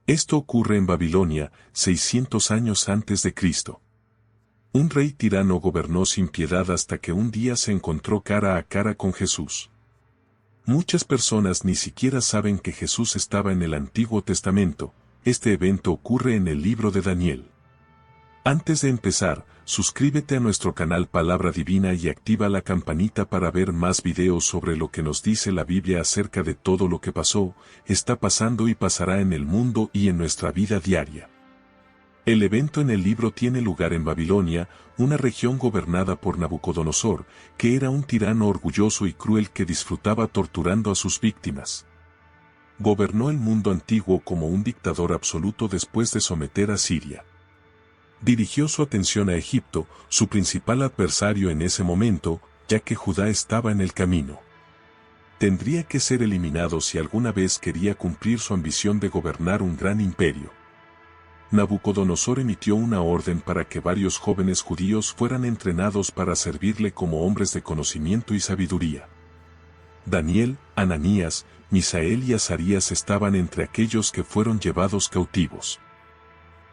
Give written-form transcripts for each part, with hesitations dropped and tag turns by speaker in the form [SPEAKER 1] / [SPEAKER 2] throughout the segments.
[SPEAKER 1] Esto ocurre en Babilonia, 600 años antes de Cristo. Un rey tirano gobernó sin piedad hasta que un día se encontró cara a cara con Jesús. Muchas personas ni siquiera saben que Jesús estaba en el Antiguo Testamento. Este evento ocurre en el libro de Daniel. Antes de empezar, suscríbete a nuestro canal Palabra Divina y activa la campanita para ver más videos sobre lo que nos dice la Biblia acerca de todo lo que pasó, está pasando y pasará en el mundo y en nuestra vida diaria. El evento en el libro tiene lugar en Babilonia, una región gobernada por Nabucodonosor, que era un tirano orgulloso y cruel que disfrutaba torturando a sus víctimas. Gobernó el mundo antiguo como un dictador absoluto después de someter a Siria. Dirigió su atención a Egipto, su principal adversario en ese momento, ya que Judá estaba en el camino. Tendría que ser eliminado si alguna vez quería cumplir su ambición de gobernar un gran imperio. Nabucodonosor emitió una orden para que varios jóvenes judíos fueran entrenados para servirle como hombres de conocimiento y sabiduría. Daniel, Ananías, Misael y Azarías estaban entre aquellos que fueron llevados cautivos.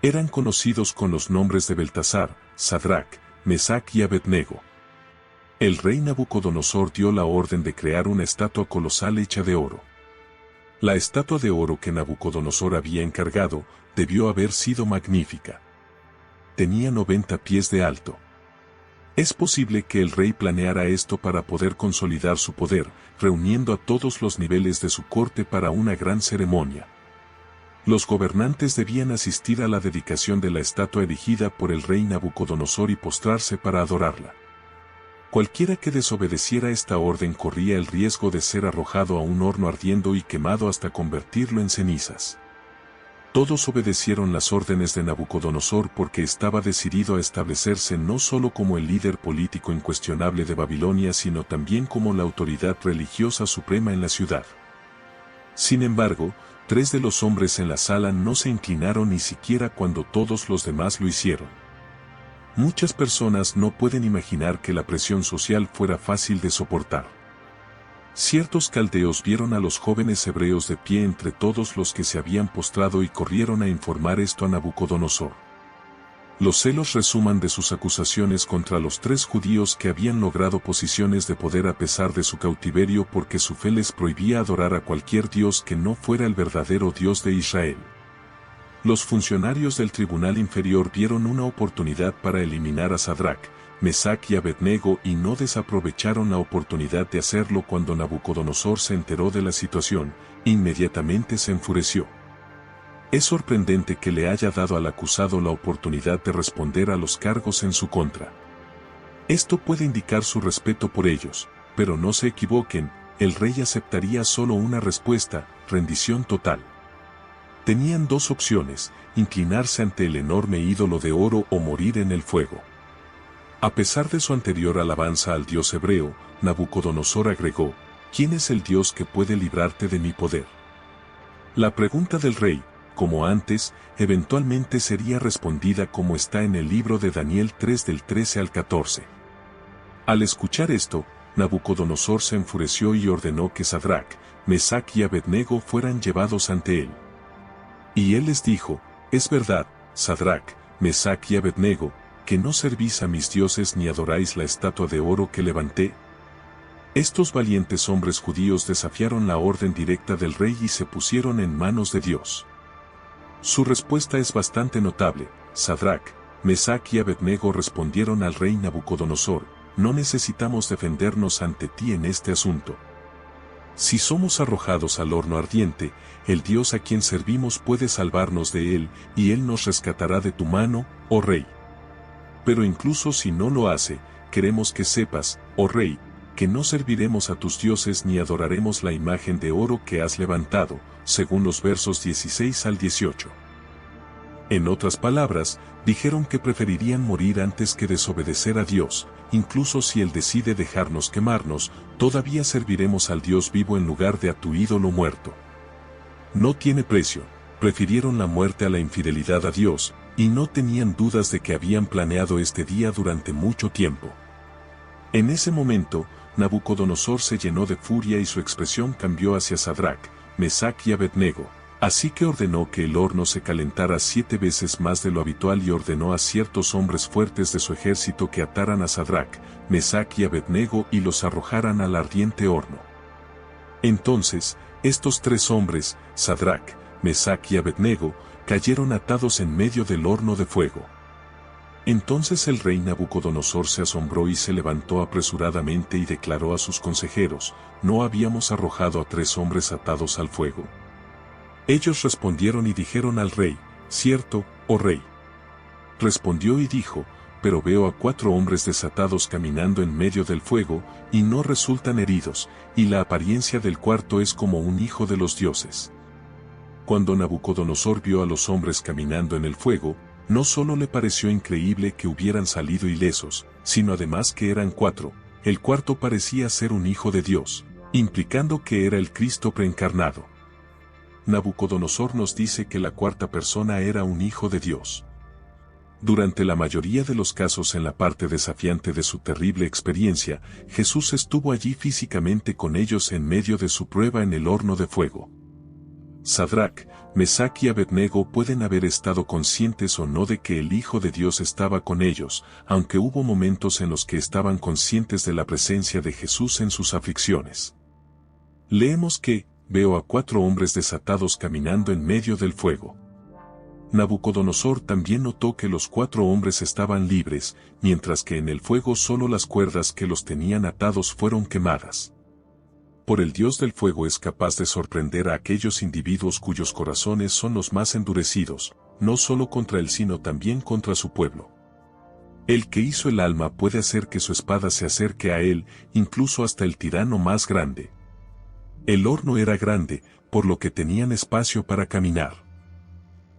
[SPEAKER 1] Eran conocidos con los nombres de Beltasar, Sadrac, Mesac y Abednego. El rey Nabucodonosor dio la orden de crear una estatua colosal hecha de oro. La estatua de oro que Nabucodonosor había encargado debió haber sido magnífica. Tenía 90 pies de alto. Es posible que el rey planeara esto para poder consolidar su poder, reuniendo a todos los niveles de su corte para una gran ceremonia. Los gobernantes debían asistir a la dedicación de la estatua erigida por el rey Nabucodonosor y postrarse para adorarla. Cualquiera que desobedeciera esta orden corría el riesgo de ser arrojado a un horno ardiendo y quemado hasta convertirlo en cenizas. Todos obedecieron las órdenes de Nabucodonosor porque estaba decidido a establecerse no solo como el líder político incuestionable de Babilonia sino también como la autoridad religiosa suprema en la ciudad. Sin embargo, 3 de los hombres en la sala no se inclinaron ni siquiera cuando todos los demás lo hicieron. Muchas personas no pueden imaginar que la presión social fuera fácil de soportar. Ciertos caldeos vieron a los jóvenes hebreos de pie entre todos los que se habían postrado y corrieron a informar esto a Nabucodonosor. Los celos resuman de sus acusaciones contra los 3 judíos que habían logrado posiciones de poder a pesar de su cautiverio porque su fe les prohibía adorar a cualquier dios que no fuera el verdadero Dios de Israel. Los funcionarios del tribunal inferior vieron una oportunidad para eliminar a Sadrac, Mesac y Abednego y no desaprovecharon la oportunidad de hacerlo cuando Nabucodonosor se enteró de la situación, inmediatamente se enfureció. Es sorprendente que le haya dado al acusado la oportunidad de responder a los cargos en su contra. Esto puede indicar su respeto por ellos, pero no se equivoquen, el rey aceptaría solo una respuesta, rendición total. Tenían 2 opciones, inclinarse ante el enorme ídolo de oro o morir en el fuego. A pesar de su anterior alabanza al dios hebreo, Nabucodonosor agregó, ¿quién es el dios que puede librarte de mi poder? La pregunta del rey, como antes, eventualmente sería respondida como está en el libro de Daniel 3 del 13 al 14. Al escuchar esto, Nabucodonosor se enfureció y ordenó que Sadrac, Mesac y Abednego fueran llevados ante él. Y él les dijo, es verdad, Sadrac, Mesac y Abednego, que no servís a mis dioses ni adoráis la estatua de oro que levanté. Estos valientes hombres judíos desafiaron la orden directa del rey y se pusieron en manos de Dios. Su respuesta es bastante notable. Sadrac, Mesac y Abednego respondieron al rey Nabucodonosor, no necesitamos defendernos ante ti en este asunto. Si somos arrojados al horno ardiente, el Dios a quien servimos puede salvarnos de él, y él nos rescatará de tu mano, oh rey. Pero incluso si no lo hace, queremos que sepas, oh rey, que no serviremos a tus dioses ni adoraremos la imagen de oro que has levantado, según los versos 16 al 18. En otras palabras, dijeron que preferirían morir antes que desobedecer a Dios, incluso si Él decide dejarnos quemarnos, todavía serviremos al Dios vivo en lugar de a tu ídolo muerto. No tiene precio, prefirieron la muerte a la infidelidad a Dios, y no tenían dudas de que habían planeado este día durante mucho tiempo. En ese momento, Nabucodonosor se llenó de furia y su expresión cambió hacia Sadrac, Mesac y Abednego. Así que ordenó que el horno se calentara 7 veces más de lo habitual y ordenó a ciertos hombres fuertes de su ejército que ataran a Sadrac, Mesac y Abednego y los arrojaran al ardiente horno. Entonces, estos 3 hombres, Sadrac, Mesac y Abednego, cayeron atados en medio del horno de fuego. Entonces el rey Nabucodonosor se asombró y se levantó apresuradamente y declaró a sus consejeros: ¿No habíamos arrojado a 3 hombres atados al fuego? Ellos respondieron y dijeron al rey: Cierto, oh rey. Respondió y dijo: Pero veo a 4 hombres desatados caminando en medio del fuego, y no resultan heridos, y la apariencia del cuarto es como un hijo de los dioses. Cuando Nabucodonosor vio a los hombres caminando en el fuego, no solo le pareció increíble que hubieran salido ilesos, sino además que eran 4, el cuarto parecía ser un hijo de Dios, implicando que era el Cristo preencarnado. Nabucodonosor nos dice que la 4ª persona era un hijo de Dios. Durante la mayoría de los casos en la parte desafiante de su terrible experiencia, Jesús estuvo allí físicamente con ellos en medio de su prueba en el horno de fuego. Sadrac, Mesac y Abednego pueden haber estado conscientes o no de que el Hijo de Dios estaba con ellos, aunque hubo momentos en los que estaban conscientes de la presencia de Jesús en sus aflicciones. Leemos que, veo a 4 hombres desatados caminando en medio del fuego. Nabucodonosor también notó que los 4 hombres estaban libres, mientras que en el fuego solo las cuerdas que los tenían atados fueron quemadas. Por el Dios del fuego es capaz de sorprender a aquellos individuos cuyos corazones son los más endurecidos, no solo contra él sino también contra su pueblo. El que hizo el alma puede hacer que su espada se acerque a él, incluso hasta el tirano más grande. El horno era grande, por lo que tenían espacio para caminar.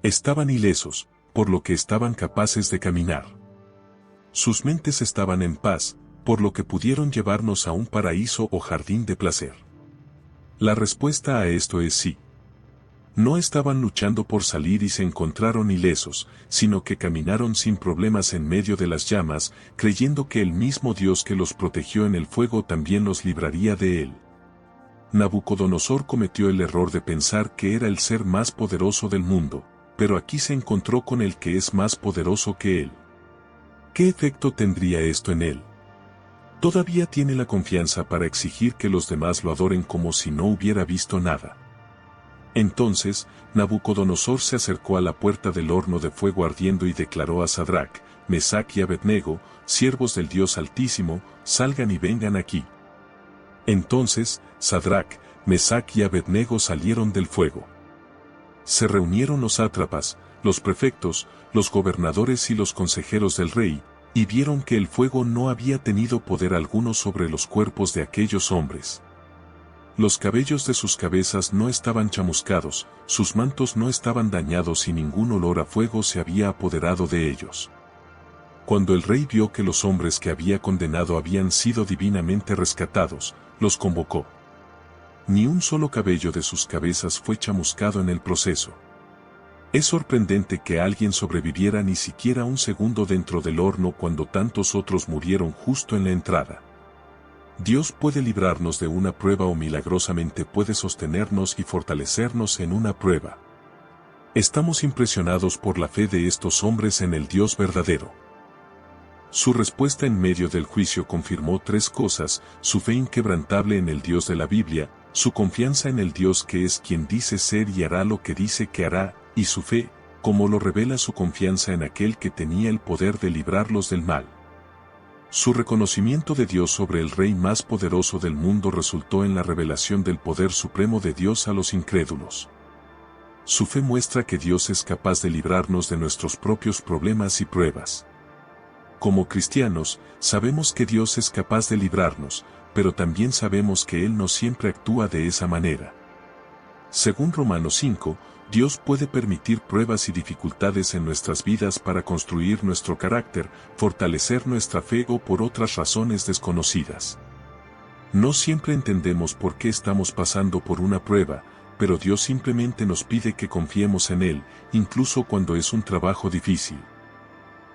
[SPEAKER 1] Estaban ilesos, por lo que estaban capaces de caminar. Sus mentes estaban en paz, por lo que pudieron llevarnos a un paraíso o jardín de placer. La respuesta a esto es sí. No estaban luchando por salir y se encontraron ilesos, sino que caminaron sin problemas en medio de las llamas, creyendo que el mismo Dios que los protegió en el fuego también los libraría de él. Nabucodonosor cometió el error de pensar que era el ser más poderoso del mundo, pero aquí se encontró con el que es más poderoso que él. ¿Qué efecto tendría esto en él? Todavía tiene la confianza para exigir que los demás lo adoren como si no hubiera visto nada. Entonces, Nabucodonosor se acercó a la puerta del horno de fuego ardiendo y declaró a Sadrac, Mesac y Abednego: siervos del Dios Altísimo, salgan y vengan aquí. Entonces, Sadrac, Mesac y Abednego salieron del fuego. Se reunieron los sátrapas, los prefectos, los gobernadores y los consejeros del rey, y vieron que el fuego no había tenido poder alguno sobre los cuerpos de aquellos hombres. Los cabellos de sus cabezas no estaban chamuscados, sus mantos no estaban dañados y ningún olor a fuego se había apoderado de ellos. Cuando el rey vio que los hombres que había condenado habían sido divinamente rescatados, los convocó. Ni un solo cabello de sus cabezas fue chamuscado en el proceso. Es sorprendente que alguien sobreviviera ni siquiera un segundo dentro del horno cuando tantos otros murieron justo en la entrada. Dios puede librarnos de una prueba o milagrosamente puede sostenernos y fortalecernos en una prueba. Estamos impresionados por la fe de estos hombres en el Dios verdadero. Su respuesta en medio del juicio confirmó 3 cosas: su fe inquebrantable en el Dios de la Biblia, su confianza en el Dios que es quien dice ser y hará lo que dice que hará, y su fe, como lo revela su confianza en aquel que tenía el poder de librarlos del mal. Su reconocimiento de Dios sobre el rey más poderoso del mundo resultó en la revelación del poder supremo de Dios a los incrédulos. Su fe muestra que Dios es capaz de librarnos de nuestros propios problemas y pruebas. Como cristianos, sabemos que Dios es capaz de librarnos, pero también sabemos que Él no siempre actúa de esa manera. Según Romanos 5, Dios puede permitir pruebas y dificultades en nuestras vidas para construir nuestro carácter, fortalecer nuestra fe o por otras razones desconocidas. No siempre entendemos por qué estamos pasando por una prueba, pero Dios simplemente nos pide que confiemos en Él, incluso cuando es un trabajo difícil.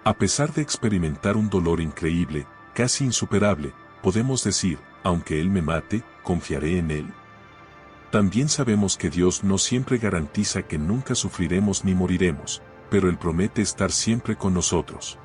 [SPEAKER 1] A pesar de experimentar un dolor increíble, casi insuperable, podemos decir: aunque Él me mate, confiaré en Él. También sabemos que Dios no siempre garantiza que nunca sufriremos ni moriremos, pero Él promete estar siempre con nosotros.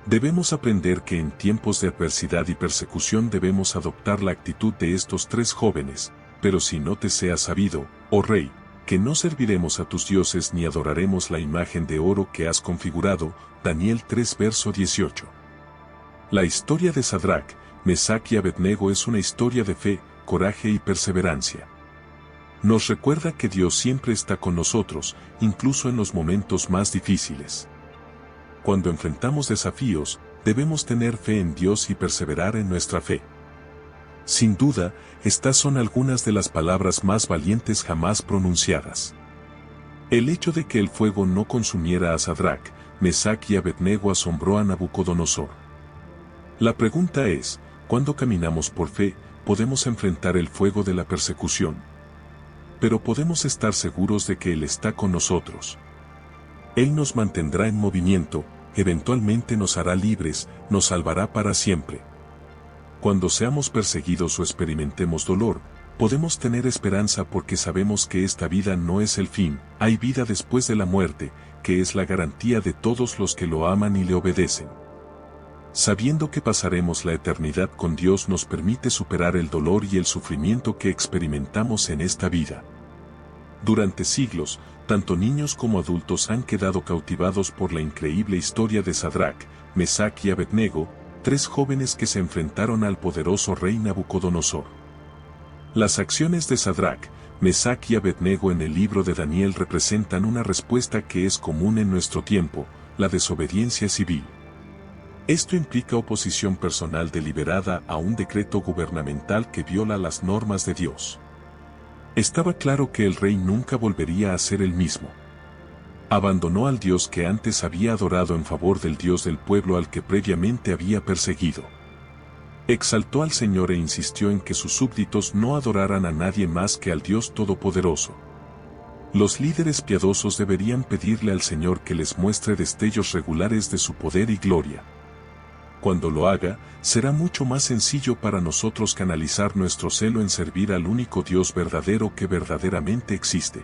[SPEAKER 1] Debemos aprender que en tiempos de adversidad y persecución debemos adoptar la actitud de estos 3 jóvenes, pero si no te sea sabido, oh rey, que no serviremos a tus dioses ni adoraremos la imagen de oro que has configurado, Daniel 3 verso 18. La historia de Sadrac, Mesac y Abednego es una historia de fe, coraje y perseverancia. Nos recuerda que Dios siempre está con nosotros, incluso en los momentos más difíciles. Cuando enfrentamos desafíos, debemos tener fe en Dios y perseverar en nuestra fe. Sin duda, estas son algunas de las palabras más valientes jamás pronunciadas. El hecho de que el fuego no consumiera a Sadrac, Mesac y Abednego asombró a Nabucodonosor. La pregunta es, ¿cuándo caminamos por fe, podemos enfrentar el fuego de la persecución? Pero podemos estar seguros de que Él está con nosotros. Él nos mantendrá en movimiento, eventualmente nos hará libres, nos salvará para siempre. Cuando seamos perseguidos o experimentemos dolor, podemos tener esperanza porque sabemos que esta vida no es el fin, hay vida después de la muerte, que es la garantía de todos los que lo aman y le obedecen. Sabiendo que pasaremos la eternidad con Dios nos permite superar el dolor y el sufrimiento que experimentamos en esta vida. Durante siglos, tanto niños como adultos han quedado cautivados por la increíble historia de Sadrac, Mesac y Abednego, 3 jóvenes que se enfrentaron al poderoso rey Nabucodonosor. Las acciones de Sadrac, Mesac y Abednego en el libro de Daniel representan una respuesta que es común en nuestro tiempo, la desobediencia civil. Esto implica oposición personal deliberada a un decreto gubernamental que viola las normas de Dios. Estaba claro que el rey nunca volvería a ser el mismo. Abandonó al Dios que antes había adorado en favor del Dios del pueblo al que previamente había perseguido. Exaltó al Señor e insistió en que sus súbditos no adoraran a nadie más que al Dios Todopoderoso. Los líderes piadosos deberían pedirle al Señor que les muestre destellos regulares de su poder y gloria. Cuando lo haga, será mucho más sencillo para nosotros canalizar nuestro celo en servir al único Dios verdadero que verdaderamente existe.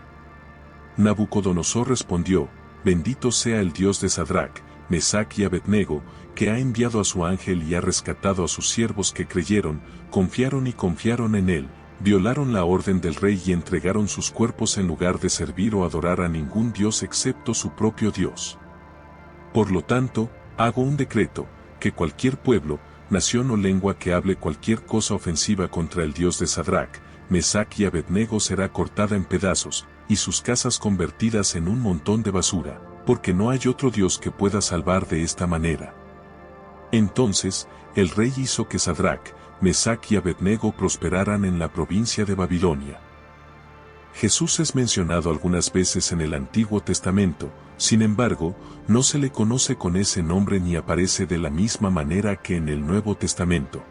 [SPEAKER 1] Nabucodonosor respondió, bendito sea el Dios de Sadrac, Mesac y Abednego, que ha enviado a su ángel y ha rescatado a sus siervos que creyeron, confiaron en él, violaron la orden del rey y entregaron sus cuerpos en lugar de servir o adorar a ningún Dios excepto su propio Dios. Por lo tanto, hago un decreto, que cualquier pueblo, nación o lengua que hable cualquier cosa ofensiva contra el Dios de Sadrac, Mesac y Abednego será cortada en pedazos, y sus casas convertidas en un montón de basura, porque no hay otro Dios que pueda salvar de esta manera. Entonces, el rey hizo que Sadrac, Mesac y Abednego prosperaran en la provincia de Babilonia. Jesús es mencionado algunas veces en el Antiguo Testamento, sin embargo, no se le conoce con ese nombre ni aparece de la misma manera que en el Nuevo Testamento.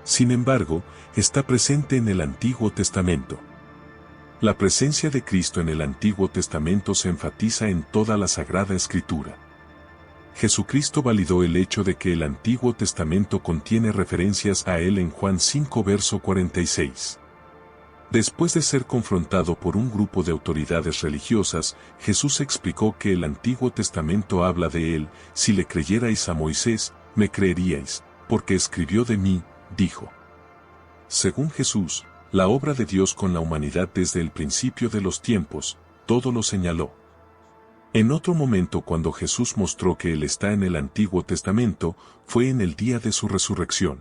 [SPEAKER 1] Sin embargo, está presente en el Antiguo Testamento. La presencia de Cristo en el Antiguo Testamento se enfatiza en toda la Sagrada Escritura. Jesucristo validó el hecho de que el Antiguo Testamento contiene referencias a Él en Juan 5 verso 46. Después de ser confrontado por un grupo de autoridades religiosas, Jesús explicó que el Antiguo Testamento habla de Él, si le creyerais a Moisés, me creeríais, porque escribió de mí, dijo. Según Jesús, la obra de Dios con la humanidad desde el principio de los tiempos, todo lo señaló. En otro momento cuando Jesús mostró que Él está en el Antiguo Testamento, fue en el día de su resurrección.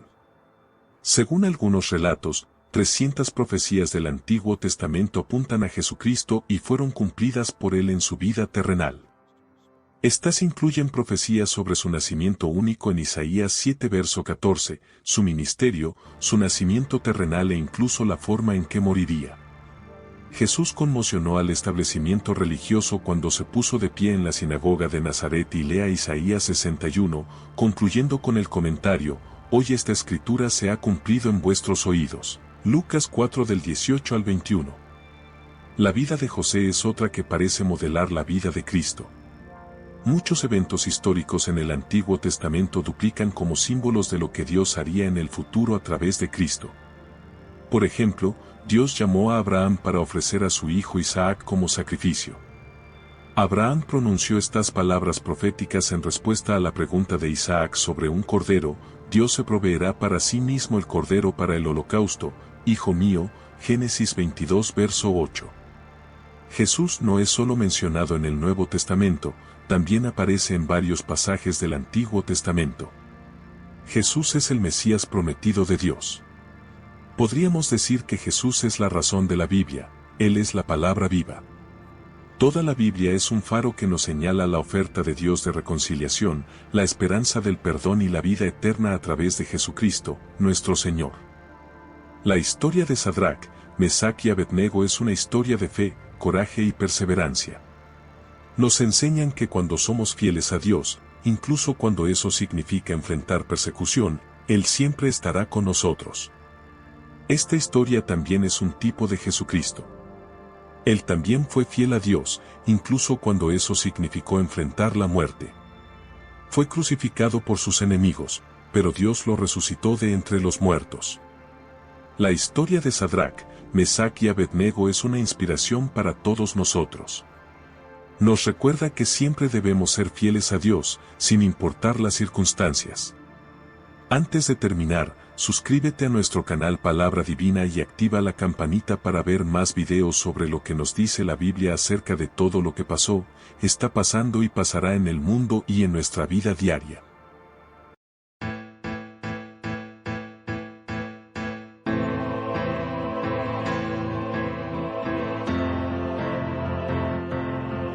[SPEAKER 1] Según algunos relatos, 300 profecías del Antiguo Testamento apuntan a Jesucristo y fueron cumplidas por Él en su vida terrenal. Estas incluyen profecías sobre su nacimiento único en Isaías 7 verso 14, su ministerio, su nacimiento terrenal e incluso la forma en que moriría. Jesús conmocionó al establecimiento religioso cuando se puso de pie en la sinagoga de Nazaret y lea Isaías 61, concluyendo con el comentario, hoy esta escritura se ha cumplido en vuestros oídos. Lucas 4 del 18 al 21. La vida de José es otra que parece modelar la vida de Cristo. Muchos eventos históricos en el Antiguo Testamento duplican como símbolos de lo que Dios haría en el futuro a través de Cristo. Por ejemplo, Dios llamó a Abraham para ofrecer a su hijo Isaac como sacrificio. Abraham pronunció estas palabras proféticas en respuesta a la pregunta de Isaac sobre un cordero: Dios se proveerá para sí mismo el cordero para el holocausto, hijo mío. Génesis 22 verso 8. Jesús no es solo mencionado en el Nuevo Testamento, también aparece en varios pasajes del Antiguo Testamento. Jesús es el Mesías prometido de Dios. Podríamos decir que Jesús es la razón de la Biblia, Él es la palabra viva. Toda la Biblia es un faro que nos señala la oferta de Dios de reconciliación, la esperanza del perdón y la vida eterna a través de Jesucristo, nuestro Señor. La historia de Sadrac, Mesac y Abednego es una historia de fe, coraje y perseverancia. Nos enseñan que cuando somos fieles a Dios, incluso cuando eso significa enfrentar persecución, Él siempre estará con nosotros. Esta historia también es un tipo de Jesucristo. Él también fue fiel a Dios, incluso cuando eso significó enfrentar la muerte. Fue crucificado por sus enemigos, pero Dios lo resucitó de entre los muertos. La historia de Sadrac, Mesac y Abednego es una inspiración para todos nosotros. Nos recuerda que siempre debemos ser fieles a Dios, sin importar las circunstancias. Antes de terminar, suscríbete a nuestro canal Palabra Divina y activa la campanita para ver más videos sobre lo que nos dice la Biblia acerca de todo lo que pasó, está pasando y pasará en el mundo y en nuestra vida diaria.